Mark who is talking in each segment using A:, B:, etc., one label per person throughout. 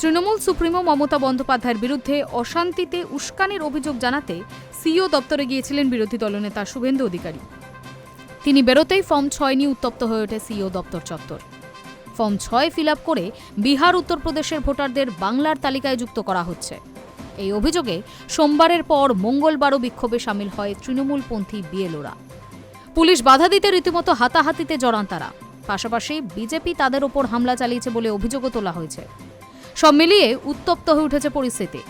A: Trinamool supremo Mamata বন্দ্যোপাধ্যায়ের বিরুদ্ধে অশান্তিতে উস্কানির অভিযোগ জানাতে সিইও দপ্তরে গিয়েছিলেন বিরোধী দলনেতা শুভেন্দু অধিকারী। তিনি বেরোতেই ফর্ম 6 নিয়ে উত্তপ্ত হয়ে ওঠে সিইও দপ্তর চত্বর। ফর্ম 6 ফিল আপ করে বিহার উত্তরপ্রদেশের ভোটারদের বাংলার তালিকায় যুক্ত করা হচ্ছে। এই অভিযোগে সোমবারের পর মঙ্গলবারও বিক্ষোভে সামিল হয় তৃণমূলপন্থী বিএলওরা। পুলিশ বাধা দিতে রীতিমতো হাতাহাতিতে জড়ান তারা। পাশাপাশি বিজেপি তাদের ওপর হামলা চালিয়েছে বলে অভিযোগও তোলা হয়েছে। সব মিলিয়ে উত্তপ্ত হয়ে উঠেছে পরিস্থিতি।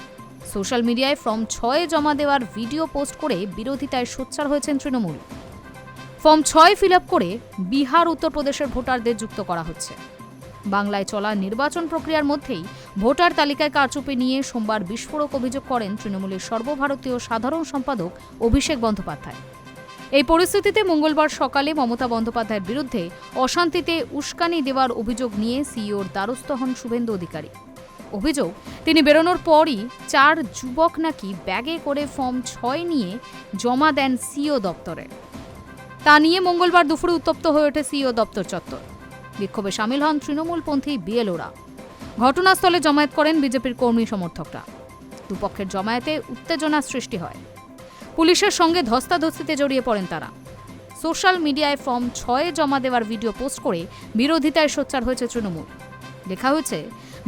A: সোশ্যাল মিডিয়ায় ফর্ম 6 জমা দেওয়ার ভিডিও পোস্ট করে বিরোধিতায় সোচ্চার হয়েছেন তৃণমূল। ফর্ম 6 ফিল আপ করে বিহার উত্তরপ্রদেশের ভোটারদের যুক্ত করা হচ্ছে। বাংলায় চলা নির্বাচন প্রক্রিয়ার মধ্যেই ভোটার তালিকায় কারচুপি নিয়ে সোমবার বিস্ফোরক অভিযোগ করেন তৃণমূলের সর্বভারতীয় সাধারণ সম্পাদক অভিষেক বন্দ্যোপাধ্যায়। এই পরিস্থিতিতে মঙ্গলবার সকালে মমতা বন্দ্যোপাধ্যায়ের বিরুদ্ধে অশান্তিতে উস্কানি দেওয়ার অভিযোগ নিয়ে সিইওর দ্বারস্থ হন শুভেন্দু অধিকারী। অভিযোগ, তিনি বেরোনোর পরই 4 যুবক নাকি ব্যাগে করে ফর্ম 6 নিয়ে জমা দেন সিইও দপ্তরে। তা নিয়ে মঙ্গলবার দুপুরে উত্তপ্ত হয়ে ওঠে সিইও দপ্তর চত্বর। বিক্ষোভে সামিল হন তৃণমূলপন্থী বিএলওরা। ঘটনাস্থলে জমায়েত করেন বিজেপির কর্মী সমর্থকরা। দুপক্ষের জমায়েতে উত্তেজনা সৃষ্টি হয়। পুলিশের সঙ্গে ধস্তাধস্তিতে জড়িয়ে পড়েন তারা। সোশ্যাল মিডিয়ায় ফর্ম 6 জমা দেওয়ার ভিডিও পোস্ট করে বিরোধিতায় সোচ্চার হয়েছে তৃণমূল। লেখা হয়েছে,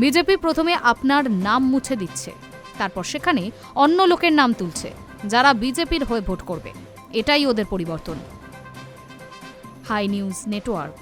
A: বিজেপি প্রথমে আপনার নাম মুছে দিচ্ছে, তারপর সেখানে অন্য লোকের নাম তুলছে যারা বিজেপির হয়ে ভোট করবে। এটাই ওদের পরিবর্তন। High News network.